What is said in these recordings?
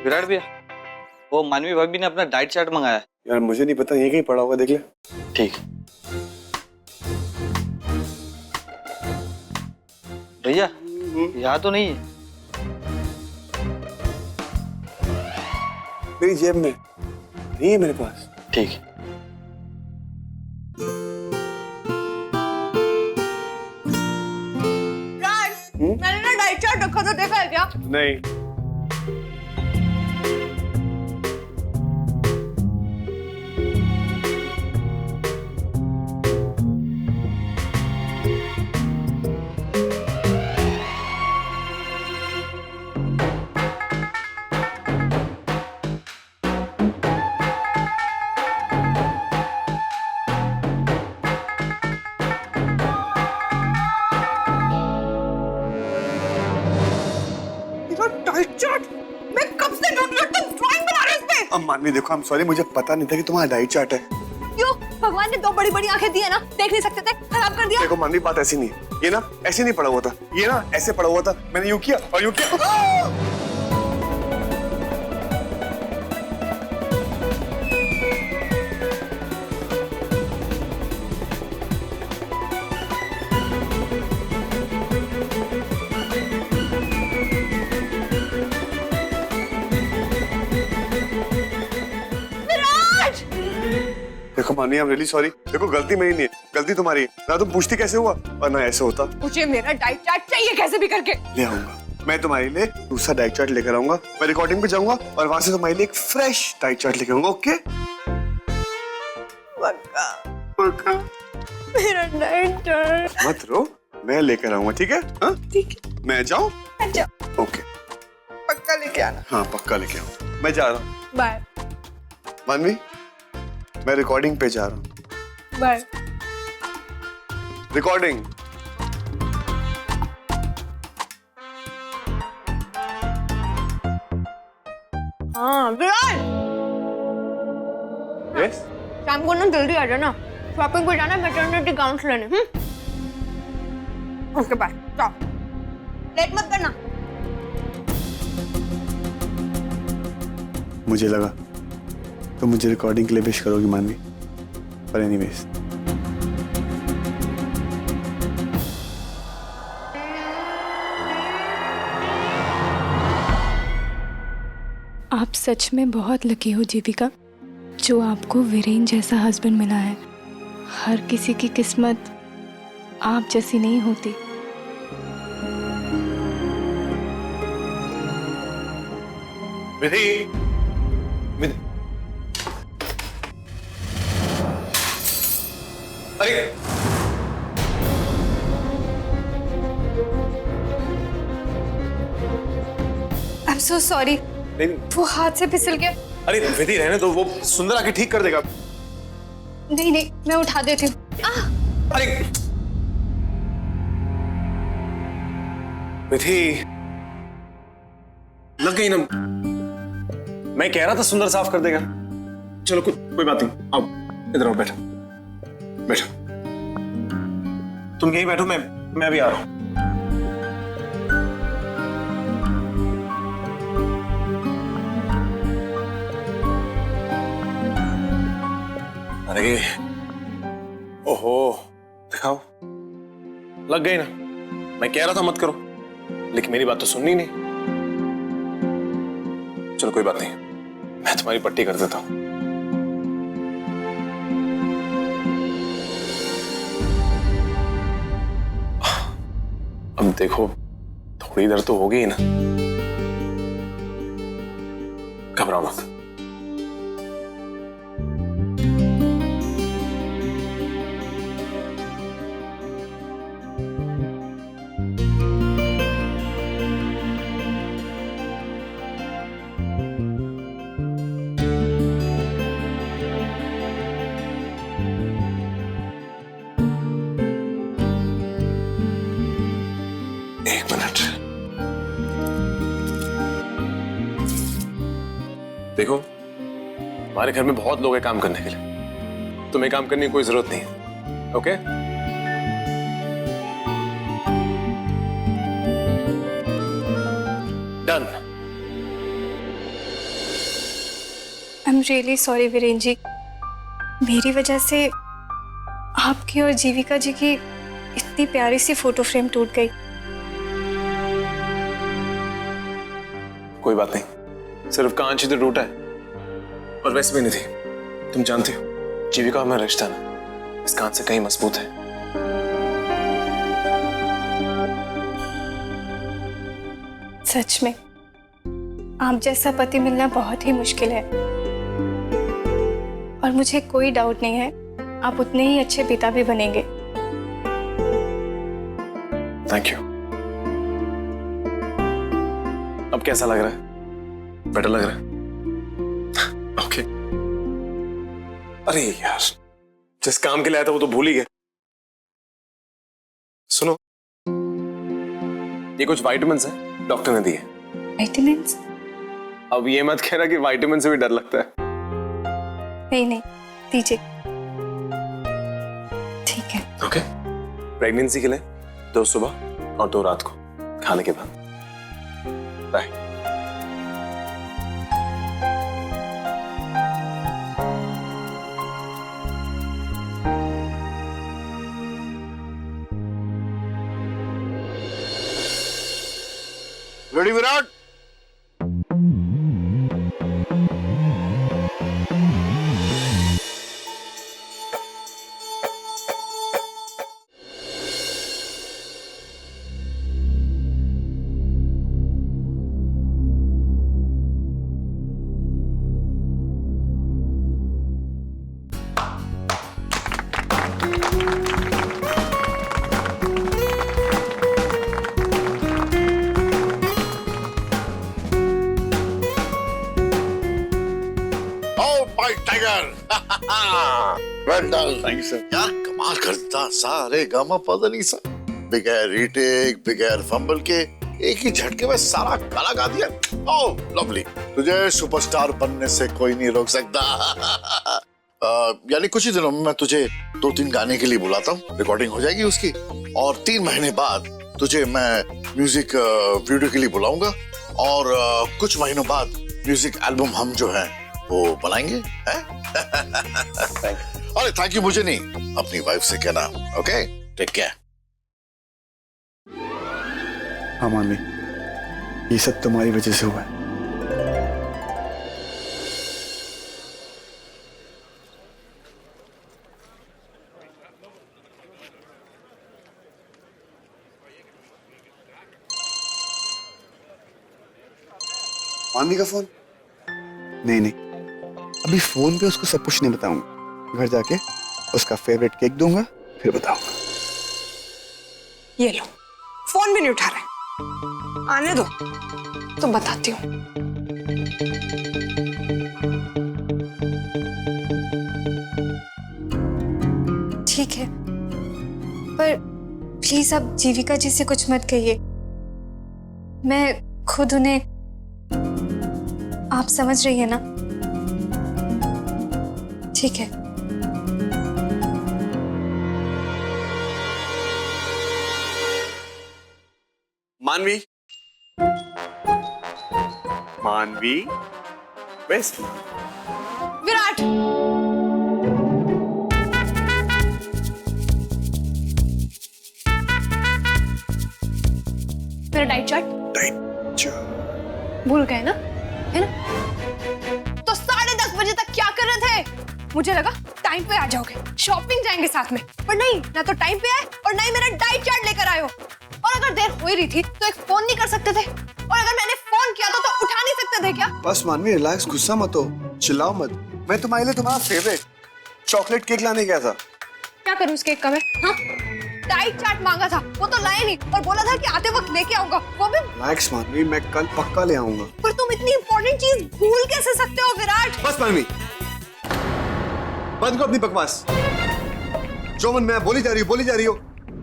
विराट भैया, वो मानवी भाभी ने अपना डाइट चार्ट मंगाया है। यार मुझे नहीं पता, ये कहीं पड़ा होगा, देख ले। ठीक। भैया यहाँ तो नहीं है। मेरी जेब में नहीं है, मेरे पास। ठीक है। मैंने ना डाइट चार्ट रखा था, देखा है क्या? नहीं। डाइट चार्ट मैं कब से ढूंढ रही हूँ, तुम ड्राइंग बना रहे हो इस पे? अब मानवी देखो, I'm sorry, मुझे पता नहीं था कि तुम्हारा डाइट चार्ट है। क्यों? भगवान ने दो बड़ी बड़ी आंखें दी है ना, देख नहीं सकते थे, खराब कर दिया। देखो मानवी, बात ऐसी नहीं है। ये ना ऐसे नहीं पड़ा हुआ था, ये ना ऐसे पड़ा हुआ था। मैंने यूं किया और यूं किया। देखो मानवी, I'm really sorry। देखो गलती मेरी नहीं है, गलती तुम्हारी है। ना तुम पूछती कैसे हुआ और ना ऐसे होता। मुझे मेरा डाइट चार्ट चाहिए कैसे भी करके। ले आऊंगा मैं तुम्हारे लिए, दूसरा डाइट चार्ट लेकर आऊंगा। मैं रिकॉर्डिंग पे जाऊंगा और वहां से तुम्हारे लिए एक फ्रेश डाइट चार्ट लेकर आऊंगा। ओके? पक्का मेरा डाइट चार्ट मत रो, मैं लेकर आऊंगा। ठीक है? हाँ ठीक है, मैं जाऊं? अच्छा ओके, पक्का लेके आना। हाँ पक्का लेके आऊंगा। मैं जा रहा हूँ। बाय मानवी, मैं रिकॉर्डिंग पे जा रहा हूँ। बाय। रिकॉर्डिंग। हाँ विराट, यस? शाम को ना जल्दी आ जाना, शॉपिंग पे जाना, मैटरनिटी गाउन्स लेने। ओके बाय, जाओ, लेट मत करना। मुझे लगा तो मुझे रिकॉर्डिंग के लिए विश करोगी मानवी, पर एनीवेज। आप सच में बहुत लकी हो जीविका, जो आपको वीरेन जैसा हस्बैंड मिला है। हर किसी की किस्मत आप जैसी नहीं होती। विधि, अरे आई एम सो सॉरी, वो हाथ से फिसल गया। अरे विधि रहने दो, वो सुंदर आके ठीक कर देगा। नहीं नहीं, मैं उठा देती हूँ। अरे विधि, लग गई ना। मैं कह रहा था सुंदर साफ कर देगा। चलो कोई बात नहीं, आओ इधर आओ, बैठो बैठो। तुम यहीं बैठो, मैं अभी आ रहा हूं। अरे ओहो, दिखाओ, लग गई ना। मैं कह रहा था मत करो, लेकिन मेरी बात तो सुननी नहीं। चलो कोई बात नहीं, मैं तुम्हारी पट्टी कर देता हूं। अब देखो, थोड़ी देर तो हो गई ना, घबराओ मत। एक मिनट, देखो हमारे घर में बहुत लोग हैं काम करने के लिए, तुम्हें काम करने की कोई जरूरत नहीं है। Okay? Done. Am really sorry Viren ji, मेरी वजह से आपकी और जीविका जी की इतनी प्यारी सी फोटो फ्रेम टूट गई। कोई बात नहीं, सिर्फ कांच ही तो टूटा है और वैसे भी नहीं थी। तुम जानती हो जीविका हमारा रिश्ता ना इस कांच से कहीं मजबूत है। सच में आप जैसा पति मिलना बहुत ही मुश्किल है और मुझे कोई डाउट नहीं है आप उतने ही अच्छे पिता भी बनेंगे। Thank you. अब कैसा लग रहा है? बेटर लग रहा है? ओके। अरे यार, जिस काम के लिए आया था वो तो भूल ही गए। सुनो, ये कुछ विटामिन्स हैं, डॉक्टर ने दिए। विटामिन्स? अब ये मत कहना कि विटामिन से भी डर लगता है। नहीं नहीं, दीजिए। ठीक है। ओके। प्रेगनेंसी के लिए 2 सुबह और 2 रात को खाने के बाद। Bye. Ready Virat? Tiger, well done. Thank you sir. यार कमाल करता, सारे गामा पता नहीं सा, बगैर रीटेक बगैर फंबल के एक ही झटके में सारा गाना गा दिया। ओह लवली, तुझे सुपरस्टार बनने से कोई नहीं रोक सकता। यानी कुछ ही दिनों में मैं तुझे 2-3 गाने के लिए बुलाता हूँ, रिकॉर्डिंग हो जाएगी उसकी, और 3 महीने बाद तुझे मैं म्यूजिक वीडियो के लिए बुलाऊंगा, और कुछ महीनों बाद म्यूजिक एल्बम हम जो है वो बनाएंगे। अरे थैंक यू मुझे नहीं, अपनी वाइफ से कहना। Okay, take care. हाँ मानवी, ये सब तुम्हारी वजह से हुआ है। मानवी का फोन? नहीं नहीं, अभी फोन पे उसको सब कुछ नहीं बताऊंगा। घर जाके उसका फेवरेट केक दूंगा, फिर बताऊंगा। ये लो, फोन भी नहीं उठा रहे। आने दो तो बताती हूँ। ठीक है, पर प्लीज आप जीविका जी से कुछ मत कहिए। मैं खुद उन्हें, आप समझ रही है ना? ठीक है। मानवी, मानवी, बेस्ट। विराट, मेरा डाइट चार्ट भूल गए ना, है ना? तो 10:30 बजे तक क्या कर रहे थे? मुझे लगा टाइम पे आ जाओगे, शॉपिंग जाएंगे साथ में, पर नहीं, ना तो टाइम पे आए और ना ही मेरा डाइट चार्ट लेकर आए हो। और अगर देर हो ही रही थी तो एक फोन नहीं कर सकते थे, और अगर मैंने फोन किया तो उठा नहीं सकते थे क्या? बस मानवी रिलैक्स, गुस्सा मत हो, चिल्लाओ मत। मैं तुम्हारे लिए तुम्हारा फेवरेट चॉकलेट केक लाने गया था। क्या करूं उस केक का मैं? हाँ? डाइट चार्ट मांगा था, वो तो लाए नहीं, और बोला था कि आते वक्त लेके आऊंगा, वो भी। रिलैक्स मानवी, मैं कल पक्का ले आऊंगा। पर तुम इतनी इंपॉर्टेंट चीज भूल कैसे सकते हो विराट? बस मानवी, बंद करो अपनी बकवास। जो मन मैं बोली जा रही हो।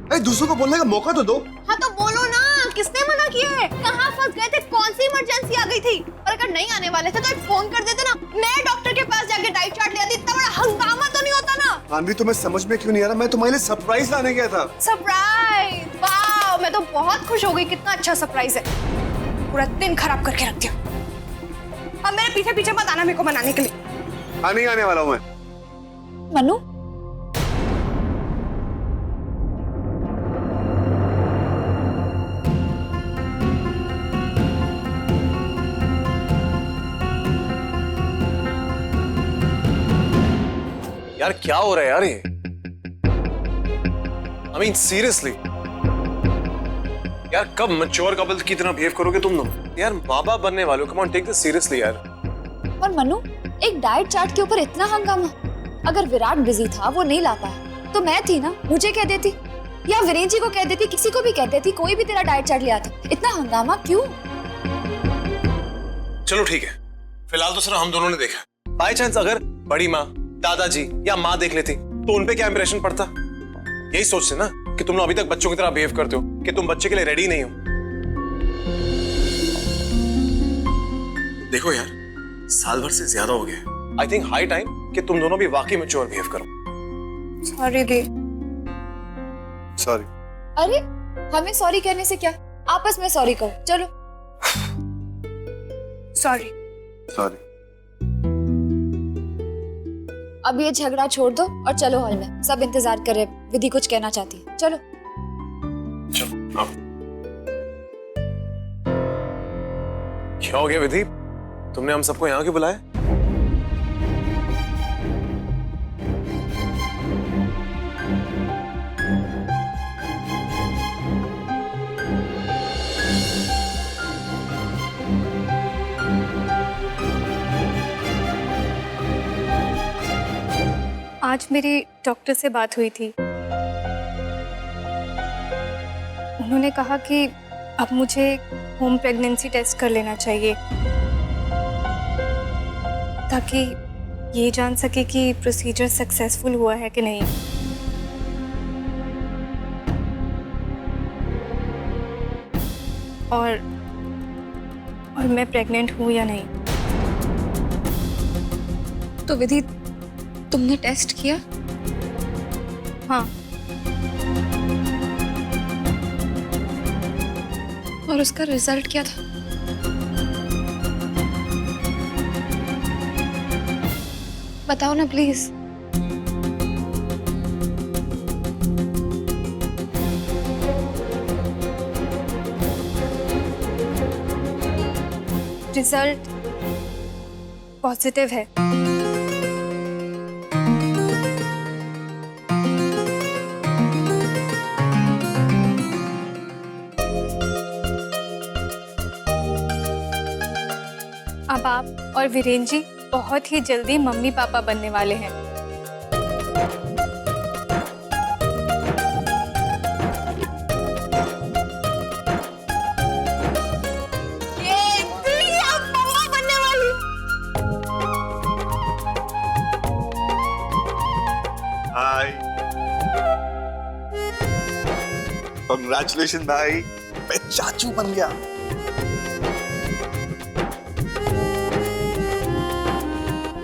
अरे दूसरों को बोलने का मौका तो दो। हाँ तो बोलो ना, किसने मना किया है? कहाँ फंस गए थे? कौन सी इमरजेंसी आ गई थी? और अगर नहीं आने वाले थे तो एक फोन कर देते ना, मैं डॉक्टर के पास जाके डाइट चार्ट ले आती, इतना बड़ा हंगामा तो नहीं होता ना। मानवी तुम्हें समझ में क्यों नहीं आ रहा? मैं तुम्हारे लिए सरप्राइज लाने गया था। सरप्राइज? वाह, मैं तो बहुत खुश हो गई, कितना अच्छा सरप्राइज है। पूरा दिन खराब करके रख दिया। अब मेरे पीछे पीछे मत आना मेरे को मनाने के लिए। हाँ नहीं आने वाला हूँ मैं। मनु, यार क्या हो रहा है यार ये? I mean seriously, यार कब मैच्योर कपल की तरह बिहेव करोगे तुम लोग? यार माँ बाप बनने वाले हो, come on take this seriously यार। और मनु, एक डाइट चार्ट के ऊपर इतना हंगामा। अगर विराट बिजी था, वो नहीं ला पाया, तो मैं थी ना, मुझे कह देती या वीरेन जी को कह देती, किसी को भी कह देती, कोई भी तेरा डाइट चार्ट ले आता। इतना हंगामा क्यों? चलो ठीक है, फिलहाल तो सिर्फ हम दोनों ने देखा। बाय चांस अगर बड़ी माँ, दादाजी या माँ देख लेती तो उनपे क्या इंप्रेशन पड़ता? यही सोचते ना कि तुम लोग अभी तक बच्चों की तरह बिहेव करते हो, कि तुम बच्चे के लिए रेडी नहीं हो। देखो यार, साल भर से ज्यादा हो गया। आई थिंक हाई टाइम कि तुम दोनों भी वाकई मैच्योर बिहेव करो। सॉरी दी। सॉरी। अरे हमें सॉरी कहने से क्या, आपस में सॉरी कहो। चलो। सॉरी। सॉरी। अब ये झगड़ा छोड़ दो और चलो हॉल में, सब इंतजार कर रहे हैं। विधि कुछ कहना चाहती है, चलो। चलो आओ। क्या हो गया विधि, तुमने हम सबको यहाँ क्यों बुलाया? आज मेरी डॉक्टर से बात हुई थी। उन्होंने कहा कि अब मुझे होम प्रेगनेंसी टेस्ट कर लेना चाहिए ताकि ये जान सके कि प्रोसीजर सक्सेसफुल हुआ है कि नहीं। और मैं प्रेग्नेंट हूँ या नहीं। तो विधि, तुमने टेस्ट किया? हाँ। और उसका रिजल्ट क्या था? बताओ ना प्लीज। रिजल्ट पॉजिटिव है। अब आप और वीरेन जी बहुत ही जल्दी मम्मी पापा बनने वाले हैं। हाय। कांग्रेचुलेशन भाई, मैं चाचू बन गया।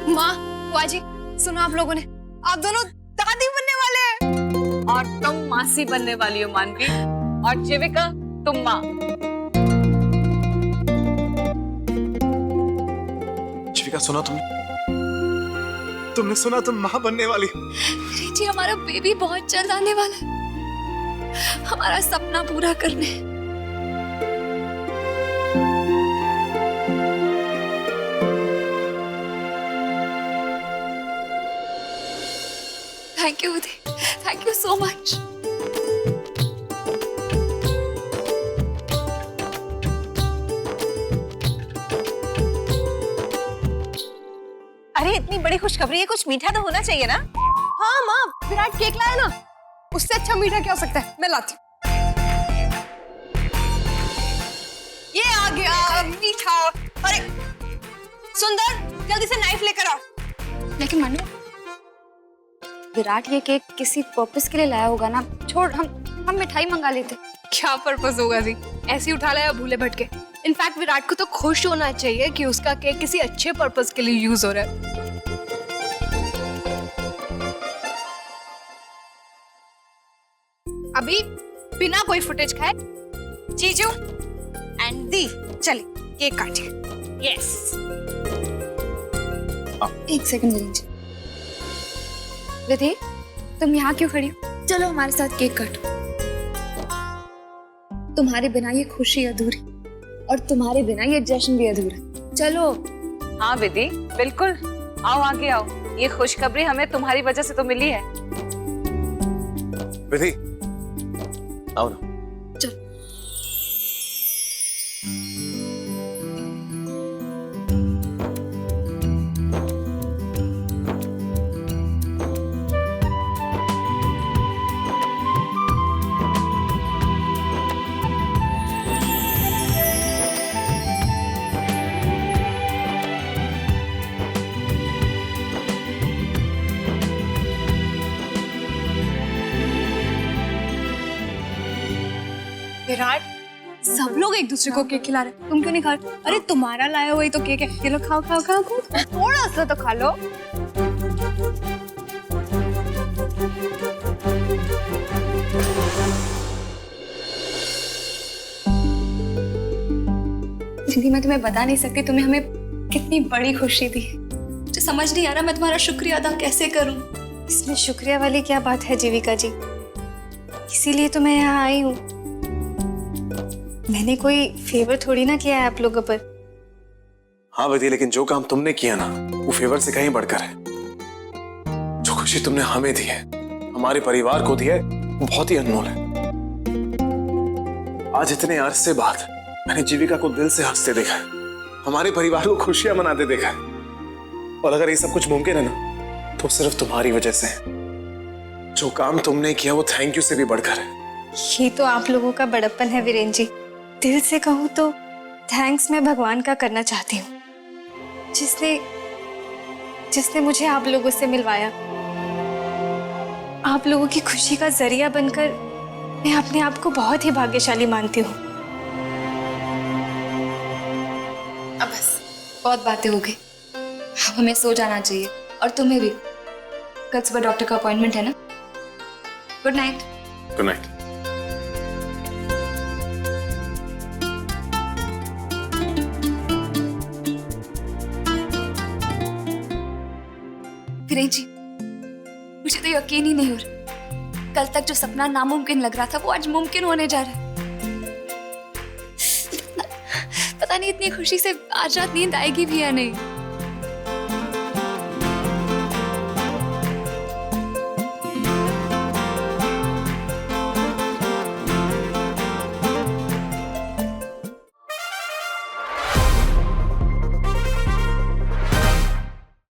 माँ, बुआ जी, सुनो, आप लोगों ने, आप दोनों दादी बनने वाले हैं। और तुम मासी बनने वाली हो मानवी, और जीविका तुम माँ। जीविका सुना तुमने सुना तुम माँ बनने वाली। जी, हमारा बेबी बहुत जल्द आने वाला है, हमारा सपना पूरा करने। Thank you Vidhi, thank you so much. अरे इतनी बड़ी खुशखबरी है, कुछ मीठा तो होना चाहिए ना। हाँ माँ, विराट केक लाया ना, उससे अच्छा मीठा क्या हो सकता है? मैं लाती हूँ। ये आ गया मीठा। अरे सुंदर, जल्दी से नाइफ लेकर आओ। लेकिन मनु, विराट ये केक किसी पर्पस के लिए लाया होगा ना। छोड़, हम मिठाई मंगा लेते। क्या पर्पस होगा जी? ऐसे ही उठा लाया भूले भटके। इनफैक्ट विराट को तो खुश होना चाहिए कि उसका केक किसी अच्छे पर्पस के लिए यूज हो रहा है। अभी बिना कोई फुटेज खाए जीजू एंड दी चले केक काटिए। यस। एक सेकंड विरेंज। विधि, तुम यहाँ क्यों खड़ी हो? चलो हमारे साथ केक काटो। तुम्हारे बिना ये खुशी अधूरी और तुम्हारे बिना ये जश्न भी अधूरा। चलो। हाँ विधि, बिल्कुल, आओ आगे आओ। ये खुशखबरी हमें तुम्हारी वजह से तो मिली है। विधि, आओ ना। विराट, सब लोग एक दूसरे को केक खिला रहे, तुम क्यों नहीं खा रहे? अरे तुम्हारा लाया हुआ ही तो केक है, ये लो खाओ खाओ खाओ खाओ, थोड़ा सा तो खा लो। दीदी, मैं तुम्हें बता नहीं सकती तुम्हें हमें कितनी बड़ी खुशी दी। मुझे समझ नहीं आ रहा मैं तुम्हारा शुक्रिया अदा कैसे करूं। इसमें शुक्रिया वाली क्या बात है जीविका जी, इसीलिए तो मैं यहाँ आई हूँ। मैंने कोई फेवर थोड़ी ना किया है आप लोगों पर। हाँ विधि, लेकिन जो काम तुमने किया ना वो फेवर से कहीं बढ़कर है। जो खुशी तुमने हमें दी है, हमारे परिवार को दी है, वो बहुत ही अनमोल है। आज इतने अरसे बाद मैंने जीविका को दिल से हंसते देखा है, हमारे परिवार को खुशियां मनाते देखा है। और अगर ये सब कुछ मुमकिन है ना तो सिर्फ तुम्हारी वजह से है। जो काम तुमने किया वो थैंक यू से भी बढ़कर है। ये तो आप लोगों का बड़प्पन है वीरेन जी। दिल से कहूँ तो थैंक्स मैं भगवान का करना चाहती हूँ, जिसने मुझे आप लोगों से मिलवाया। आप लोगों की खुशी का जरिया बनकर मैं अपने आप को बहुत ही भाग्यशाली मानती हूँ। अब बस बहुत बातें हो गई, अब हमें सो जाना चाहिए। और तुम्हें भी, कल सुबह डॉक्टर का अपॉइंटमेंट है ना। Good night. Good night. Viren ji, मुझे तो यकीन ही नहीं हो रहा, कल तक जो सपना नामुमकिन लग रहा था वो आज मुमकिन होने जा रहा है। पता नहीं इतनी खुशी से आज रात नींद आएगी भी या नहीं।